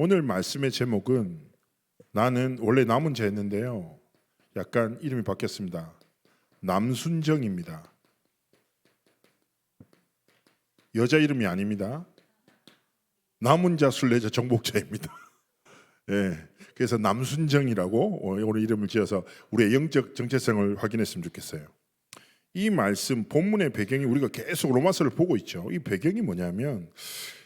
오늘 말씀의 제목은 나는 원래 남은자였는데요. 약간 이름이 바뀌었습니다. 남순정입니다. 여자 이름이 아닙니다. 남은자 순례자 정복자입니다. 예, 그래서 남순정이라고 오늘 이름을 지어서 우리의 영적 정체성을 확인했으면 좋겠어요. 이 말씀 본문의 배경이 우리가 계속 로마서를 보고 있죠. 이 배경이 뭐냐면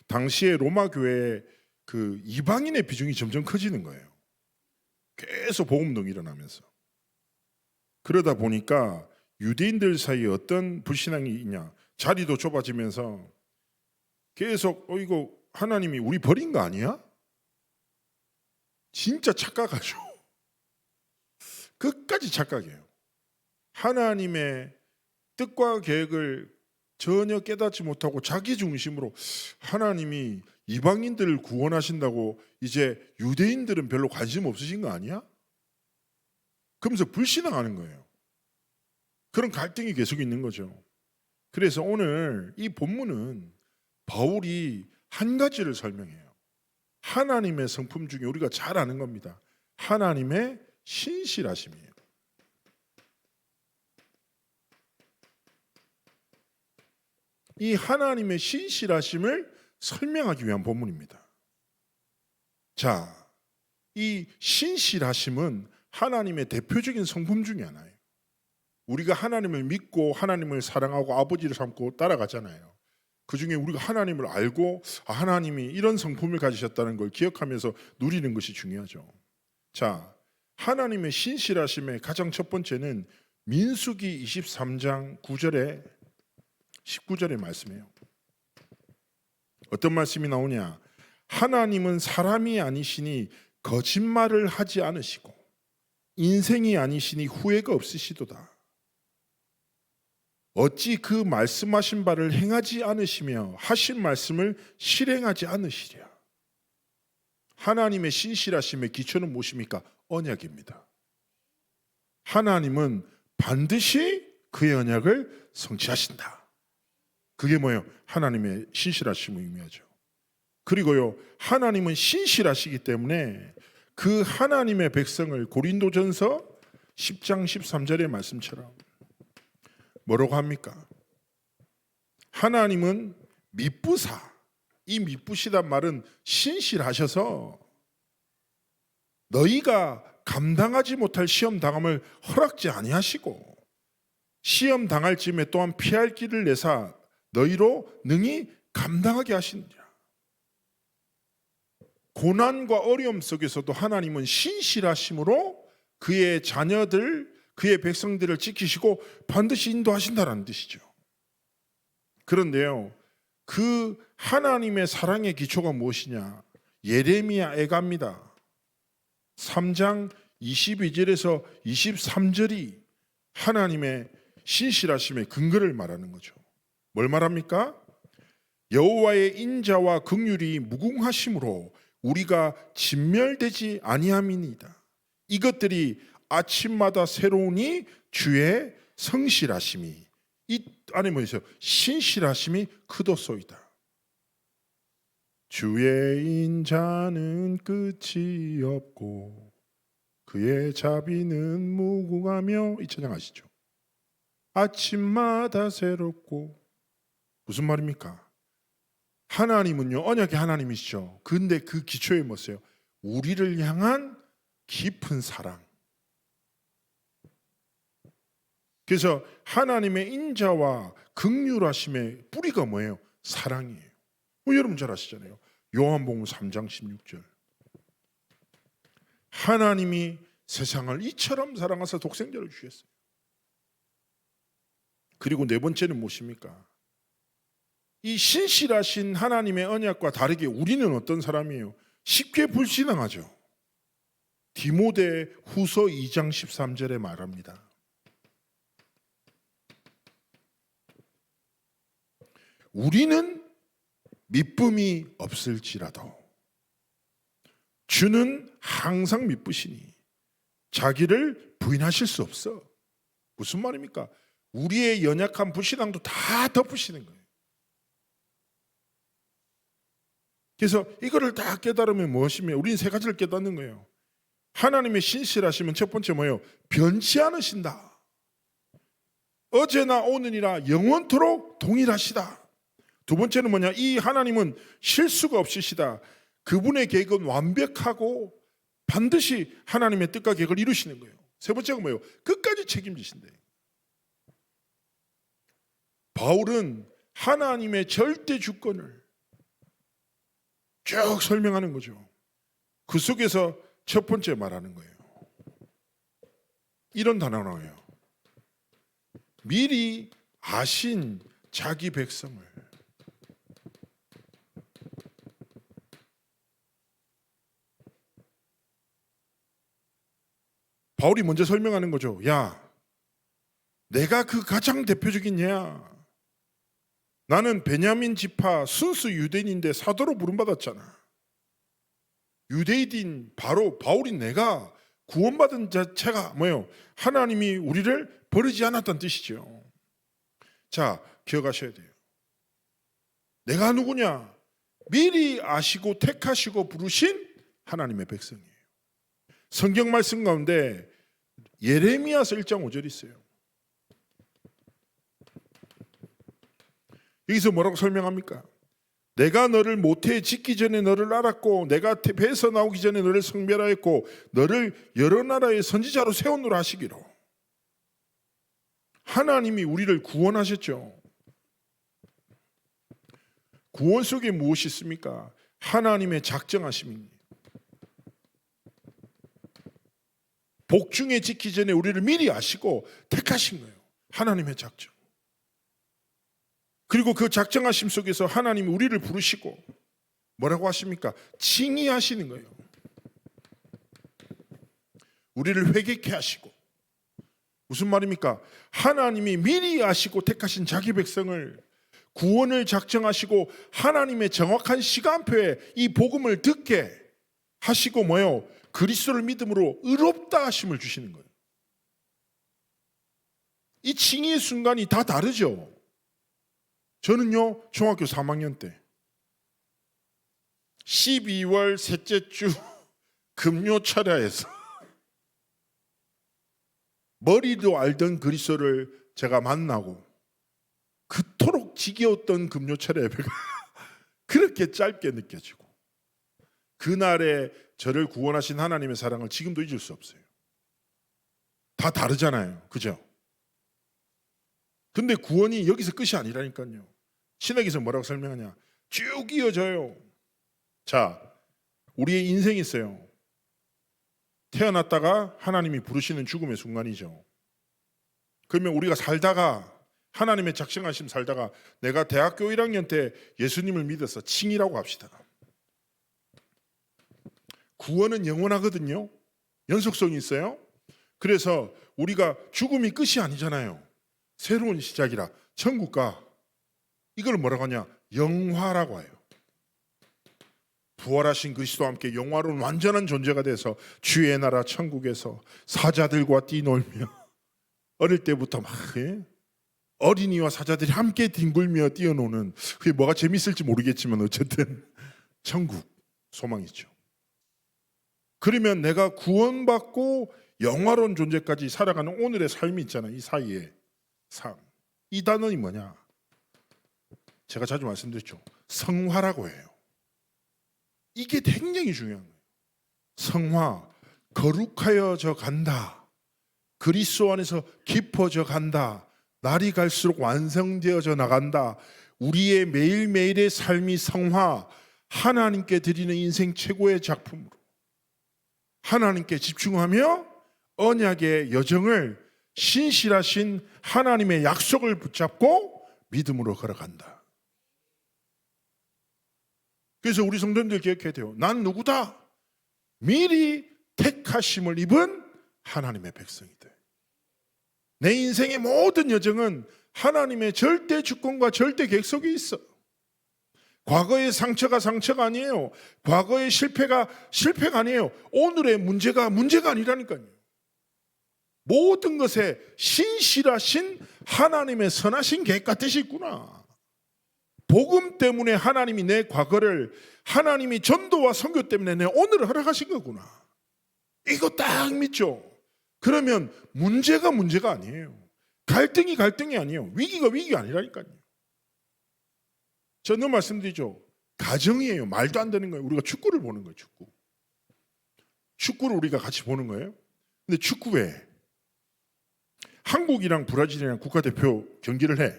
당시에 로마 교회에 그 이방인의 비중이 점점 커지는 거예요. 계속 복음동이 일어나면서. 그러다 보니까 유대인들 사이에 어떤 불신앙이 있냐, 자리도 좁아지면서 계속 이거 하나님이 우리 버린 거 아니야? 진짜 착각하죠. 끝까지 착각해요. 하나님의 뜻과 계획을 전혀 깨닫지 못하고 자기 중심으로 하나님이 이방인들을 구원하신다고 이제 유대인들은 별로 관심 없으신 거 아니야? 그러면서 불신앙하는 거예요. 그런 갈등이 계속 있는 거죠. 그래서 오늘 이 본문은 바울이 한 가지를 설명해요. 하나님의 성품 중에 우리가 잘 아는 겁니다. 하나님의 신실하심이에요. 이 하나님의 신실하심을 설명하기 위한 본문입니다. 자, 이 신실하심은 하나님의 대표적인 성품 중에 하나예요. 우리가 하나님을 믿고 하나님을 사랑하고 아버지를 삼고 따라가잖아요. 그 중에 우리가 하나님을 알고 하나님이 이런 성품을 가지셨다는 걸 기억하면서 누리는 것이 중요하죠. 자, 하나님의 신실하심의 가장 첫 번째는 민수기 23장 9절에 19절의 말씀이에요. 어떤 말씀이 나오냐? 하나님은 사람이 아니시니 거짓말을 하지 않으시고 인생이 아니시니 후회가 없으시도다. 어찌 그 말씀하신 바를 행하지 않으시며 하신 말씀을 실행하지 않으시랴. 하나님의 신실하심의 기초는 무엇입니까? 언약입니다. 하나님은 반드시 그의 언약을 성취하신다. 그게 뭐예요? 하나님의 신실하심을 의미하죠. 그리고요, 하나님은 신실하시기 때문에 그 하나님의 백성을 고린도전서 10장 13절의 말씀처럼 뭐라고 합니까? 하나님은 미쁘사, 이 미쁘시단 말은 신실하셔서 너희가 감당하지 못할 시험 당함을 허락지 아니하시고 시험 당할 즈음에 또한 피할 길을 내사 너희로 능히 감당하게 하시느니라. 고난과 어려움 속에서도 하나님은 신실하심으로 그의 자녀들, 그의 백성들을 지키시고 반드시 인도하신다는 뜻이죠. 그런데요, 그 하나님의 사랑의 기초가 무엇이냐? 예레미야 애가입니다. 3장 22절에서 23절이 하나님의 신실하심의 근거를 말하는 거죠. 뭘 말합니까? 여호와의 인자와 긍휼이 무궁하심으로 우리가 진멸되지 아니함이니이다. 이것들이 아침마다 새로우니 주의 성실하심이, 이 안에 뭐 있어요? 신실하심이 크도소이다. 주의 인자는 끝이 없고 그의 자비는 무궁하며, 이 찬양 아시죠? 아침마다 새롭고. 무슨 말입니까? 하나님은요, 언약의 하나님이시죠. 근데 그 기초에 뭐였어요? 우리를 향한 깊은 사랑. 그래서 하나님의 인자와 긍휼하심의 뿌리가 뭐예요? 사랑이에요. 여러분 잘 아시잖아요. 요한복음 3장 16절. 하나님이 세상을 이처럼 사랑하사 독생자를 주셨어요. 그리고 네 번째는 무엇입니까? 이 신실하신 하나님의 언약과 다르게 우리는 어떤 사람이에요? 쉽게 불신앙하죠. 디모데 후서 2장 13절에 말합니다. 우리는 미쁨이 없을지라도 주는 항상 미쁘시니 자기를 부인하실 수 없어. 무슨 말입니까? 우리의 연약한 불신앙도 다 덮으시는 거예요. 그래서 이거를 다 깨달으면 무엇이며 우리는 세 가지를 깨닫는 거예요. 하나님의 신실하시면 첫 번째 뭐예요? 변치 않으신다. 어제나 오늘이나 영원토록 동일하시다. 두 번째는 뭐냐? 이 하나님은 실수가 없으시다. 그분의 계획은 완벽하고 반드시 하나님의 뜻과 계획을 이루시는 거예요. 세 번째가 뭐예요? 끝까지 책임지신대. 바울은 하나님의 절대 주권을 쭉 설명하는 거죠. 그 속에서 첫 번째 말하는 거예요. 이런 단어가 나와요. 미리 아신 자기 백성을. 바울이 먼저 설명하는 거죠. 야, 내가 그 가장 대표적인 예야. 나는 베냐민 지파 순수 유대인인데 사도로 부름받았잖아. 유대인인 바로 바울인 내가 구원받은 자체가 뭐예요? 하나님이 우리를 버리지 않았다는 뜻이죠. 자, 기억하셔야 돼요. 내가 누구냐? 미리 아시고 택하시고 부르신 하나님의 백성이에요. 성경 말씀 가운데 예레미야서 1장 5절 있어요. 여기서 뭐라고 설명합니까? 내가 너를 모태에 짓기 전에 너를 알았고 내가 배에서 나오기 전에 너를 성별하였고 너를 여러 나라의 선지자로 세우노라 하시기로. 하나님이 우리를 구원하셨죠. 구원 속에 무엇이 있습니까? 하나님의 작정하심입니다. 복중에 짓기 전에 우리를 미리 아시고 택하신 거예요. 하나님의 작정. 그리고 그 작정하심 속에서 하나님이 우리를 부르시고 뭐라고 하십니까? 칭의하시는 거예요. 우리를 회개케 하시고. 무슨 말입니까? 하나님이 미리 아시고 택하신 자기 백성을 구원을 작정하시고 하나님의 정확한 시간표에 이 복음을 듣게 하시고 뭐예요? 그리스도를 믿음으로 의롭다 하심을 주시는 거예요. 이 칭의의 순간이 다 다르죠. 저는요 중학교 3학년 때 12월 셋째 주 금요철야에서 머리도 알던 그리스도를 제가 만나고 그토록 지겨웠던 금요철야 예배가 그렇게 짧게 느껴지고 그날에 저를 구원하신 하나님의 사랑을 지금도 잊을 수 없어요. 다 다르잖아요. 그죠? 근데 구원이 여기서 끝이 아니라니까요. 신학에서 뭐라고 설명하냐? 쭉 이어져요. 자, 우리의 인생이 있어요. 태어났다가 하나님이 부르시는 죽음의 순간이죠. 그러면 우리가 살다가 하나님의 작정하심 살다가 내가 대학교 1학년 때 예수님을 믿어서 칭이라고 합시다. 구원은 영원하거든요. 연속성이 있어요. 그래서 우리가 죽음이 끝이 아니잖아요. 새로운 시작이라 천국가 이걸 뭐라고 하냐? 영화라고 해요. 부활하신 그리스도와 함께 영화로운 완전한 존재가 돼서 주의 나라 천국에서 사자들과 뛰놀며 어릴 때부터 막 어린이와 사자들이 함께 뒹굴며 뛰어노는 그게 뭐가 재밌을지 모르겠지만 어쨌든 천국 소망이죠. 그러면 내가 구원받고 영화로운 존재까지 살아가는 오늘의 삶이 있잖아요. 이 사이에 삶. 이 단어는 뭐냐? 제가 자주 말씀드렸죠. 성화라고 해요. 이게 굉장히 중요한 거예요. 성화, 거룩하여져 간다. 그리스도 안에서 깊어져 간다. 날이 갈수록 완성되어져 나간다. 우리의 매일매일의 삶이 성화, 하나님께 드리는 인생 최고의 작품으로 하나님께 집중하며 언약의 여정을 신실하신 하나님의 약속을 붙잡고 믿음으로 걸어간다. 그래서 우리 성도님들 기억해야 돼요. 난 누구다? 미리 택하심을 입은 하나님의 백성이다. 내 인생의 모든 여정은 하나님의 절대 주권과 절대 계획 속에 있어. 과거의 상처가 상처가 아니에요. 과거의 실패가 실패가 아니에요. 오늘의 문제가 문제가 아니라니까요. 모든 것에 신실하신 하나님의 선하신 계획과 뜻이 있구나. 복음 때문에 하나님이 내 과거를, 하나님이 전도와 선교 때문에 내 오늘을 허락하신 거구나. 이거 딱 믿죠. 그러면 문제가 아니에요. 갈등이 아니에요. 위기가 아니라니까요. 저는 말씀드리죠. 가정이에요. 말도 안 되는 거예요. 우리가 축구를 보는 거예요. 축구를 우리가 같이 보는 거예요. 근데 축구에 한국이랑 브라질이랑 국가대표 경기를 해.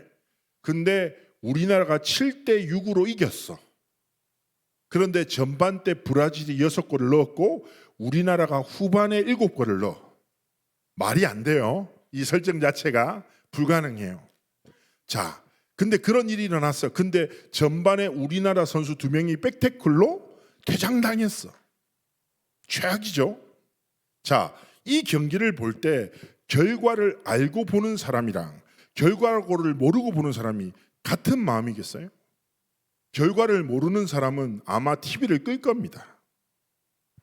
근데 우리나라가 7대6으로 이겼어. 그런데 전반 때 브라질이 6골을 넣었고 우리나라가 후반에 7골을 넣어. 말이 안 돼요. 이 설정 자체가 불가능해요. 자, 근데 그런 일이 일어났어. 근데 전반에 우리나라 선수 2명이 백태클로 퇴장당했어. 최악이죠. 자, 이 경기를 볼 때 결과를 알고 보는 사람이랑 결과를 모르고 보는 사람이 같은 마음이겠어요? 결과를 모르는 사람은 아마 TV를 끌 겁니다.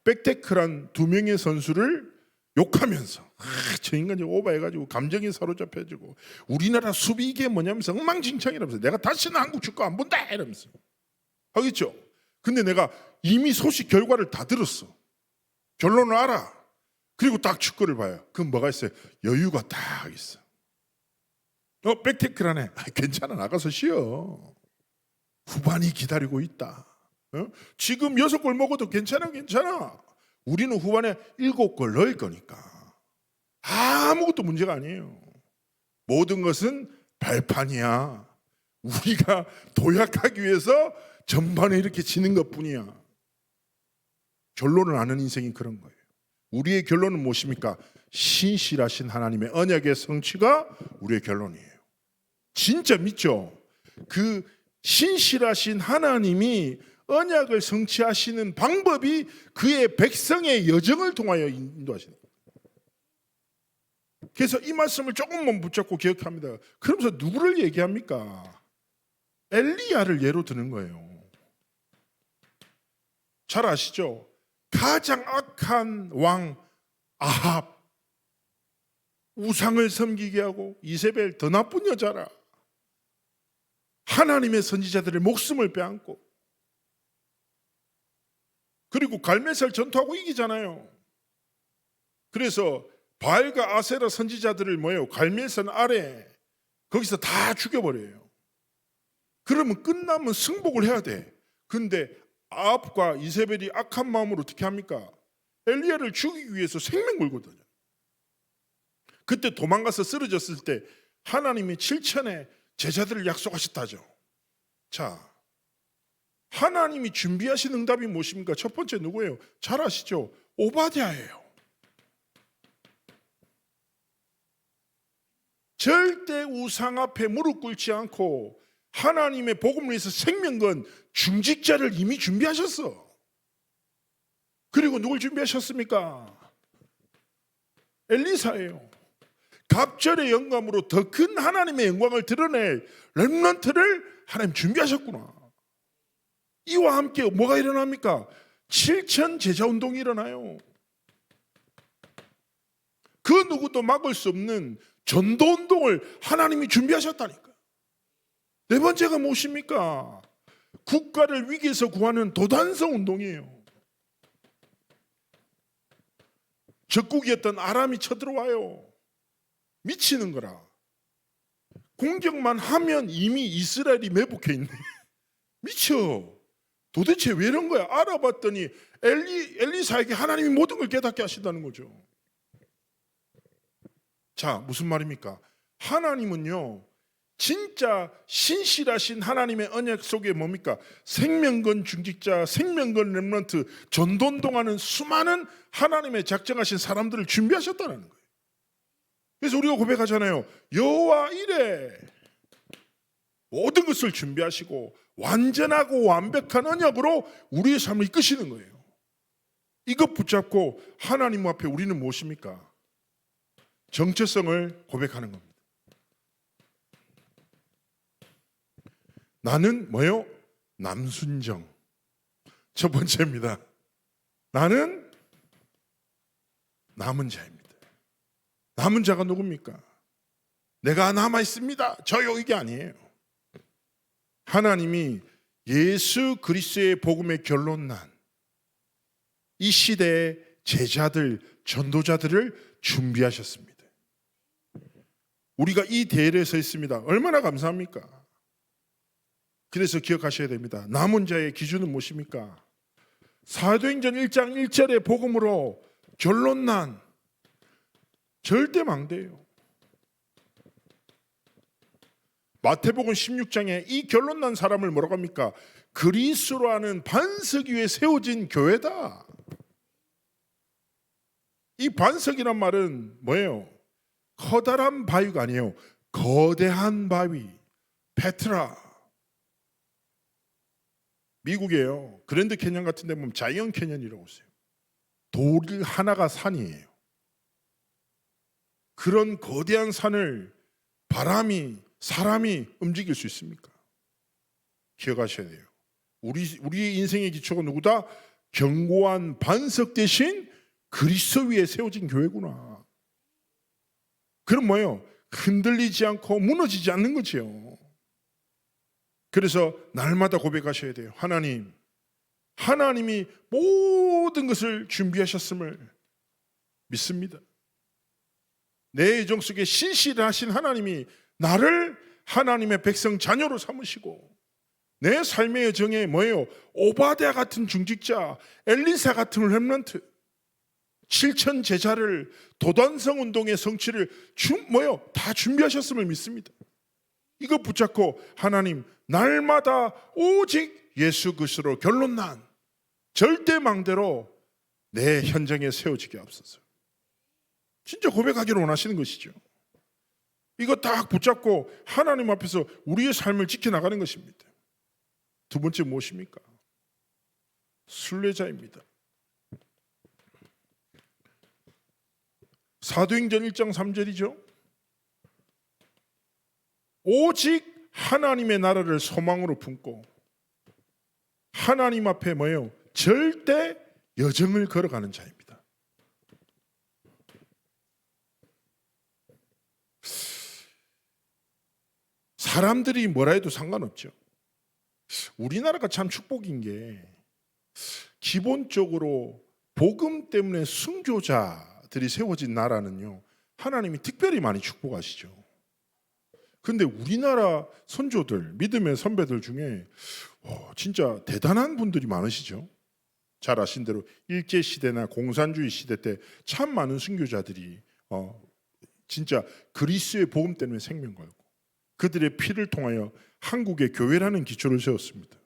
백태클한 2명의 선수를 욕하면서 저 인간이 오버해가지고 감정이 사로잡혀지고 우리나라 수비 이게 뭐냐면서 엉망진창이라면서 내가 다시는 한국 축구 안 본다 이러면서 하겠죠. 근데 내가 이미 소식 결과를 다 들었어. 결론을 알아. 그리고 딱 축구를 봐요. 그럼 뭐가 있어요? 여유가 딱 있어. 백태클하네. 괜찮아, 나가서 쉬어. 후반이 기다리고 있다. 지금 6골 먹어도 괜찮아. 우리는 후반에 7골 넣을 거니까 아무것도 문제가 아니에요. 모든 것은 발판이야. 우리가 도약하기 위해서 전반에 이렇게 지는 것뿐이야. 결론을 아는 인생이 그런 거예요. 우리의 결론은 무엇입니까? 신실하신 하나님의 언약의 성취가 우리의 결론이에요. 진짜 믿죠? 그 신실하신 하나님이 언약을 성취하시는 방법이 그의 백성의 여정을 통하여 인도하시는 거예요. 그래서 이 말씀을 조금만 붙잡고 기억합니다. 그러면서 누구를 얘기합니까? 엘리야를 예로 드는 거예요. 잘 아시죠? 가장 악한 왕 아합, 우상을 섬기게 하고 이세벨 더 나쁜 여자라. 하나님의 선지자들의 목숨을 빼앗고 그리고 갈멜살 전투하고 이기잖아요. 그래서 바알과 아세라 선지자들을 뭐예요? 갈멜산 아래 거기서 다 죽여버려요. 그러면 끝나면 승복을 해야 돼. 근데 아합과 이세벨이 악한 마음으로 어떻게 합니까? 엘리야를 죽이기 위해서 생명 걸거든요. 그때 도망가서 쓰러졌을 때 하나님이 7천의 제자들을 약속하셨다죠. 자, 하나님이 준비하신 응답이 무엇입니까? 첫 번째 누구예요? 잘 아시죠? 오바댜예요. 절대 우상 앞에 무릎 꿇지 않고 하나님의 복음을 위해서 생명 건 중직자를 이미 준비하셨어. 그리고 누굴 준비하셨습니까? 엘리사예요. 갑절의 영감으로 더 큰 하나님의 영광을 드러낼 렘넌트를 하나님 준비하셨구나. 이와 함께 뭐가 일어납니까? 7천 제자 운동이 일어나요. 그 누구도 막을 수 없는 전도 운동을 하나님이 준비하셨다니까. 네 번째가 무엇입니까? 국가를 위기에서 구하는 도단성 운동이에요. 적국이었던 아람이 쳐들어와요. 미치는 거라. 공격만 하면 이미 이스라엘이 매복해 있네. 미쳐. 도대체 왜 이런 거야? 알아봤더니 엘리사에게 하나님이 모든 걸 깨닫게 하신다는 거죠. 자, 무슨 말입니까? 하나님은요, 진짜 신실하신 하나님의 언약 속에 뭡니까? 생명건 중직자, 생명건 렘넌트, 전도운동하는 수많은 하나님의 작정하신 사람들을 준비하셨다는 거예요. 그래서 우리가 고백하잖아요. 여호와 이래 모든 것을 준비하시고 완전하고 완벽한 언약으로 우리의 삶을 이끄시는 거예요. 이것 붙잡고 하나님 앞에 우리는 무엇입니까? 정체성을 고백하는 겁니다. 나는 뭐요? 남순정. 첫 번째입니다. 나는 남은 자입니다. 남은 자가 누굽니까? 내가 남아 있습니다. 저요, 이게 아니에요. 하나님이 예수 그리스도의 복음의 결론난 이 시대의 제자들, 전도자들을 준비하셨습니다. 우리가 이 대열에 서 있습니다. 얼마나 감사합니까? 그래서 기억하셔야 됩니다. 남은 자의 기준은 무엇입니까? 사도행전 1장 1절의 복음으로 결론난 절대 망대예요. 마태복음 16장에 이 결론난 사람을 뭐라고 합니까? 그리스도로 하는 반석 위에 세워진 교회다. 이 반석이란 말은 뭐예요? 커다란 바위가 아니에요. 거대한 바위, 페트라. 미국이에요. 그랜드 캐년 같은 데 보면 자이언트 캐년이라고 있어요. 돌 하나가 산이에요. 그런 거대한 산을 바람이, 사람이 움직일 수 있습니까? 기억하셔야 돼요. 우리의 인생의 기초가 누구다? 견고한 반석 대신 그리스도 위에 세워진 교회구나. 그럼 뭐예요? 흔들리지 않고 무너지지 않는 거지요. 그래서 날마다 고백하셔야 돼요. 하나님이 모든 것을 준비하셨음을 믿습니다. 내 예정 속에 신실하신 하나님이 나를 하나님의 백성 자녀로 삼으시고 내 삶의 여정에 뭐예요? 오바댜 같은 중직자, 엘리사 같은 렘넌트, 7천 제자를 도단성 운동의 성취를 다 준비하셨음을 믿습니다. 이거 붙잡고 하나님 날마다 오직 예수 그리스도로 결론난 절대망대로 내 현장에 세워지게 앞서서 진짜 고백하기를 원하시는 것이죠. 이거 딱 붙잡고 하나님 앞에서 우리의 삶을 지켜나가는 것입니다. 두 번째 무엇입니까? 순례자입니다. 사도행전 1장 3절이죠. 오직 하나님의 나라를 소망으로 품고 하나님 앞에 뭐예요? 절대 여정을 걸어가는 자입니다. 사람들이 뭐라 해도 상관없죠. 우리나라가 참 축복인 게 기본적으로 복음 때문에 순교자들이 세워진 나라는요, 하나님이 특별히 많이 축복하시죠. 근데 우리나라 선조들, 믿음의 선배들 중에 진짜 대단한 분들이 많으시죠. 잘 아신 대로 일제시대나 공산주의 시대 때 참 많은 순교자들이 진짜 그리스도의 복음 때문에 생명 걸고 그들의 피를 통하여 한국의 교회라는 기초를 세웠습니다.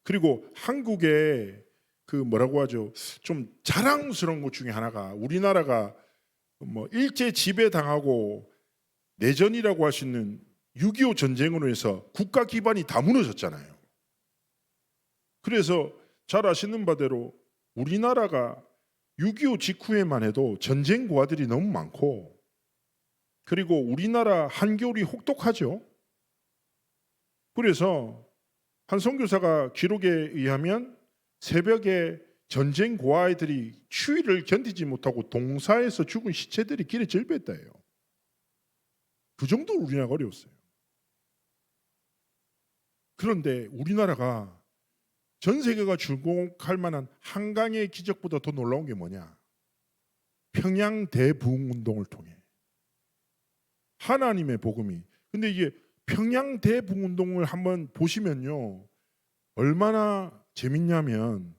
그리고 한국의 그 뭐라고 하죠? 좀 자랑스러운 것 중에 하나가 우리나라가 일제 지배당하고 내전이라고 할 수 있는 6.25 전쟁으로 해서 국가 기반이 다 무너졌잖아요. 그래서 잘 아시는 바대로 우리나라가 6.25 직후에만 해도 전쟁 고아들이 너무 많고 그리고 우리나라 한겨울이 혹독하죠. 그래서 한 선교사가 기록에 의하면 새벽에 전쟁 고아이들이 추위를 견디지 못하고 동사에서 죽은 시체들이 길에 절배했다예요. 그 정도로 우리나라가 어려웠어요. 그런데 우리나라가 전 세계가 주목할 만한 한강의 기적보다 더 놀라운 게 뭐냐? 평양 대부흥운동을 통해 하나님의 복음이, 근데 이게 평양 대부흥운동을 한번 보시면요 얼마나 재밌냐면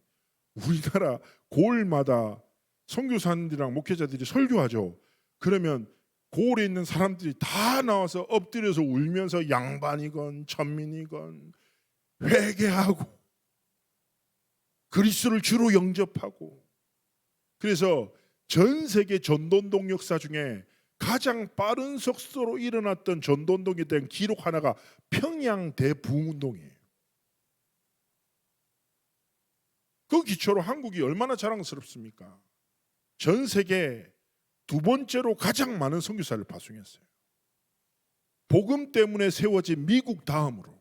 우리나라 고을마다 선교사님들이랑 목회자들이 설교하죠. 그러면 고을에 있는 사람들이 다 나와서 엎드려서 울면서 양반이건 천민이건 회개하고 그리스도를 주로 영접하고, 그래서 전 세계 전도운동 역사 중에 가장 빠른 속도로 일어났던 전도운동에 대한 기록 하나가 평양 대부흥운동이에요. 그 기초로 한국이 얼마나 자랑스럽습니까? 전 세계 두 번째로 가장 많은 선교사를 파송했어요. 복음 때문에 세워진 미국 다음으로.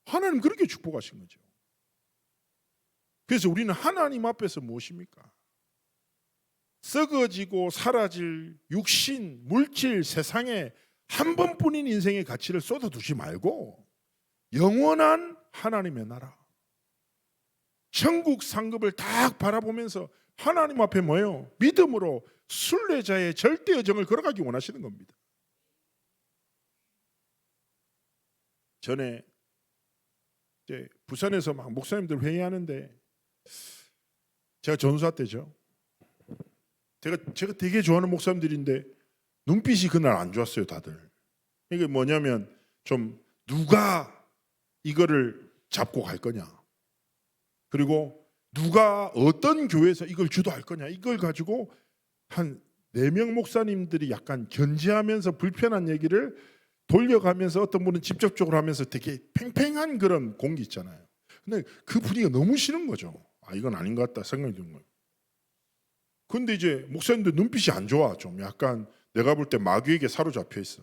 하나님 그렇게 축복하신 거죠. 그래서 우리는 하나님 앞에서 무엇입니까? 썩어지고 사라질 육신, 물질, 세상에 한 번뿐인 인생의 가치를 쏟아두지 말고 영원한 하나님의 나라, 천국 상급을 딱 바라보면서 하나님 앞에 뭐예요? 믿음으로 순례자의 절대 여정을 걸어가기 원하시는 겁니다. 전에 이제 부산에서 막 목사님들 회의하는데 제가 전사 때죠. 제가 되게 좋아하는 목사님들인데 눈빛이 그날 안 좋았어요, 다들. 이게 뭐냐면 좀 누가 이거를 잡고 갈 거냐, 그리고 누가 어떤 교회에서 이걸 주도할 거냐, 이걸 가지고 한 4명 목사님들이 약간 견제하면서 불편한 얘기를 돌려가면서 어떤 분은 직접적으로 하면서 되게 팽팽한 그런 공기 있잖아요. 근데 그 분위기가 너무 싫은 거죠. 아, 이건 아닌 것 같다 생각이 드는 거예요. 근데 이제 목사님들 눈빛이 안 좋아. 좀 약간 내가 볼 때 마귀에게 사로잡혀 있어.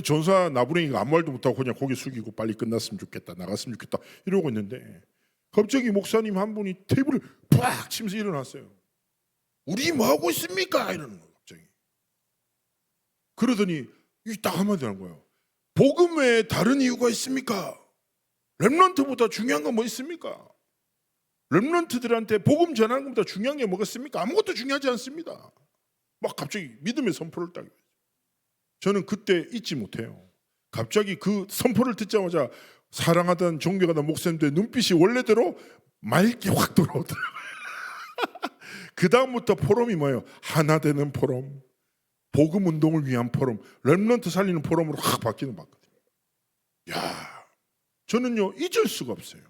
전사 나부랭이가 아무 말도 못하고 그냥 고개 숙이고 빨리 끝났으면 좋겠다, 나갔으면 좋겠다 이러고 있는데 갑자기 목사님 한 분이 테이블을 팍 치면서 일어났어요. 우리 뭐 하고 있습니까? 이러는 거예요, 갑자기. 그러더니 이 딱 한마디 하는 거예요. 복음 외에 다른 이유가 있습니까? 렘넌트보다 중요한 건 뭐 있습니까? 렘넌트들한테 복음 전하는 것보다 중요한 게 뭐겠습니까? 아무것도 중요하지 않습니다. 막 갑자기 믿음의 선포를 딱. 저는 그때 잊지 못해요. 갑자기 그 선포를 듣자마자 사랑하던 존경하던 목사님들의 눈빛이 원래대로 맑게 확 돌아오더라고요. 그 다음부터 포럼이 뭐예요? 하나 되는 포럼, 복음 운동을 위한 포럼, 렘넌트 살리는 포럼으로 확 바뀌는 거 봤거든요. 야, 저는요 잊을 수가 없어요.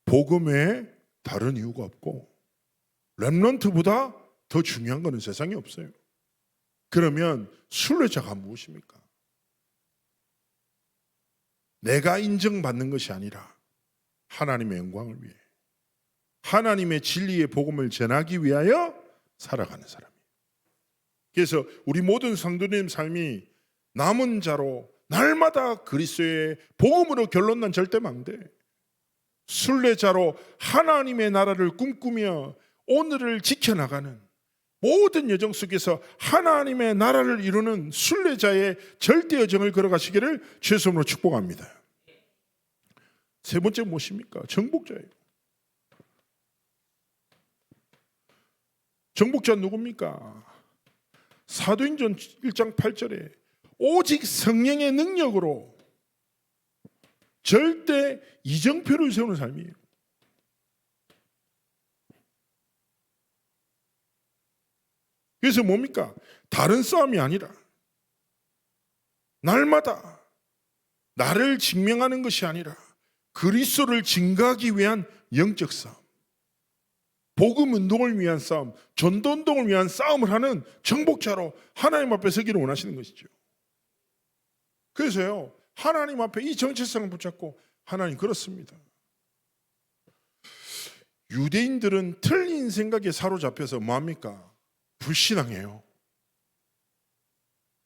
복음에 다른 이유가 없고 렘넌트보다 더 중요한 거는 세상에 없어요. 그러면 순례자가 무엇입니까? 내가 인정받는 것이 아니라 하나님의 영광을 위해, 하나님의 진리의 복음을 전하기 위하여 살아가는 사람이에요. 그래서 우리 모든 성도님 삶이 남은 자로 날마다 그리스도의 복음으로 결론난 절대 망대, 순례자로 하나님의 나라를 꿈꾸며 오늘을 지켜나가는 모든 여정 속에서 하나님의 나라를 이루는 순례자의 절대 여정을 걸어가시기를 주의 이름으로 축복합니다. 세 번째 무엇입니까? 정복자예요. 정복자 누굽니까? 사도행전 1장 8절에 오직 성령의 능력으로 절대 이정표를 세우는 삶이에요. 그래서 뭡니까? 다른 싸움이 아니라 날마다 나를 증명하는 것이 아니라 그리스도를 증거하기 위한 영적 싸움, 복음 운동을 위한 싸움, 전도 운동을 위한 싸움을 하는 정복자로 하나님 앞에 서기를 원하시는 것이죠. 그래서요, 하나님 앞에 이 정체성을 붙잡고, 하나님 그렇습니다. 유대인들은 틀린 생각에 사로잡혀서 뭐합니까? 불신앙해요.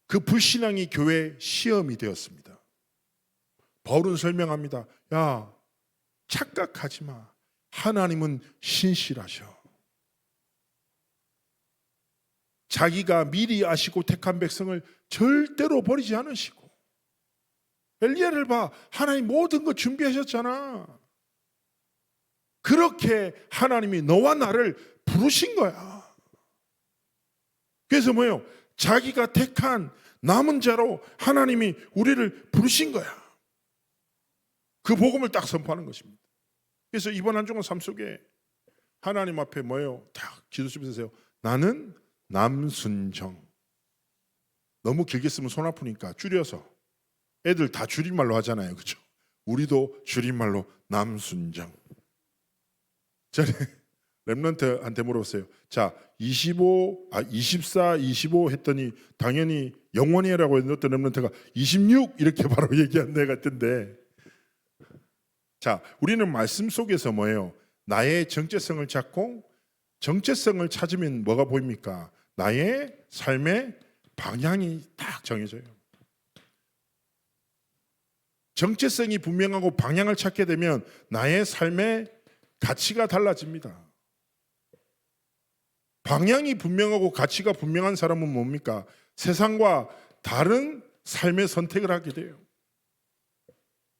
그 불신앙이 교회 시험이 되었습니다. 바울은 설명합니다. 야, 착각하지 마. 하나님은 신실하셔. 자기가 미리 아시고 택한 백성을 절대로 버리지 않으시고, 엘리야를 봐. 하나님 모든 것 준비하셨잖아. 그렇게 하나님이 너와 나를 부르신 거야. 그래서 뭐예요? 자기가 택한 남은 자로 하나님이 우리를 부르신 거야. 그 복음을 딱 선포하는 것입니다. 그래서 이번 한 주간 삶 속에 하나님 앞에 뭐예요? 딱 기도 주면서 나는 남순정. 너무 길게 쓰면 손 아프니까 줄여서, 애들 다 줄임말로 하잖아요, 그렇죠? 우리도 줄임말로 남순정. 전에 렘넌트한테 물어봤어요. 자, 24, 25 했더니 당연히 영원히 해라고 했는데 렘넌트가 26 이렇게 바로 얘기한 애 같은데, 자, 우리는 말씀 속에서 뭐예요? 나의 정체성을 찾고, 정체성을 찾으면 뭐가 보입니까? 나의 삶의 방향이 딱 정해져요. 정체성이 분명하고 방향을 찾게 되면 나의 삶의 가치가 달라집니다. 방향이 분명하고 가치가 분명한 사람은 뭡니까? 세상과 다른 삶의 선택을 하게 돼요.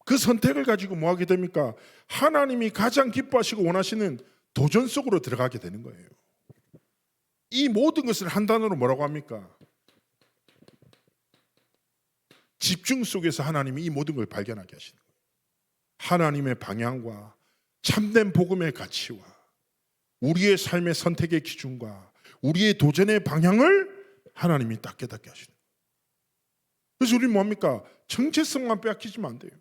그 선택을 가지고 뭐 하게 됩니까? 하나님이 가장 기뻐하시고 원하시는 도전 속으로 들어가게 되는 거예요. 이 모든 것을 한 단어로 뭐라고 합니까? 집중 속에서 하나님이 이 모든 걸 발견하게 하시는 거예요. 하나님의 방향과 참된 복음의 가치와 우리의 삶의 선택의 기준과 우리의 도전의 방향을 하나님이 딱 깨닫게 하시는 거예요. 그래서 우리는 뭡니까? 정체성만 빼앗기지면 안 돼요.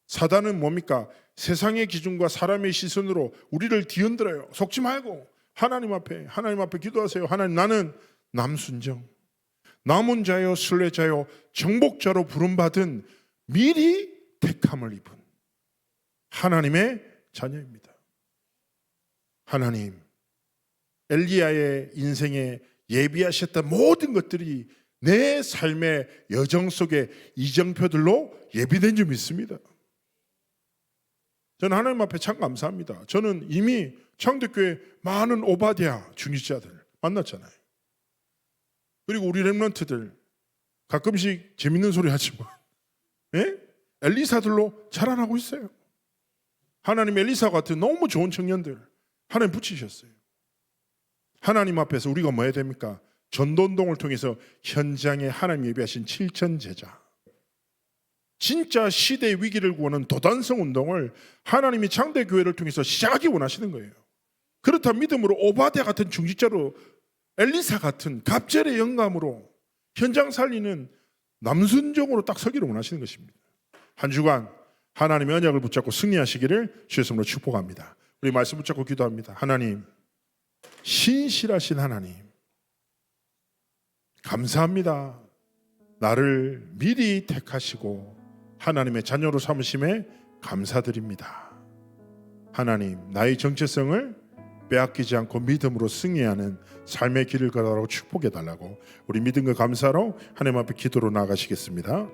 사단은 뭡니까? 세상의 기준과 사람의 시선으로 우리를 뒤흔들어요. 속지 말고 하나님 앞에 기도하세요. 하나님, 나는 남순정, 남은 자요 순례자요 정복자로 부름받은 미리 택함을 입은 하나님의 자녀입니다. 하나님, 엘리야의 인생에 예비하셨던 모든 것들이 내 삶의 여정 속에 이정표들로 예비된 줄 믿습니다. 저는 하나님 앞에 참 감사합니다. 저는 이미 창덕교회 많은 오바댜 중직자들 만났잖아요. 그리고 우리 렘넌트들 가끔씩 재밌는 소리 하지만 엘리사들로 자라나고 있어요. 하나님 엘리사 같은 너무 좋은 청년들 하나님 붙이셨어요. 하나님 앞에서 우리가 뭐 해야 됩니까? 전도운동을 통해서 현장에 하나님 예비하신 7천 제자, 진짜 시대의 위기를 구하는 도단성 운동을 하나님이 창대교회를 통해서 시작하기 원하시는 거예요. 그렇다면 믿음으로 오바댜 같은 중직자로, 엘리사 같은 갑절의 영감으로 현장 살리는 남순종으로 딱 서기를 원하시는 것입니다. 한 주간 하나님의 언약을 붙잡고 승리하시기를 주의 이름으로 축복합니다. 우리 말씀 붙잡고 기도합니다. 하나님, 신실하신 하나님, 감사합니다. 나를 미리 택하시고 하나님의 자녀로 삼으심에 감사드립니다. 하나님, 나의 정체성을 빼앗기지 않고 믿음으로 승리하는 삶의 길을 걸어가라고 축복해달라고 우리 믿음과 감사로 하나님 앞에 기도로 나아가시겠습니다.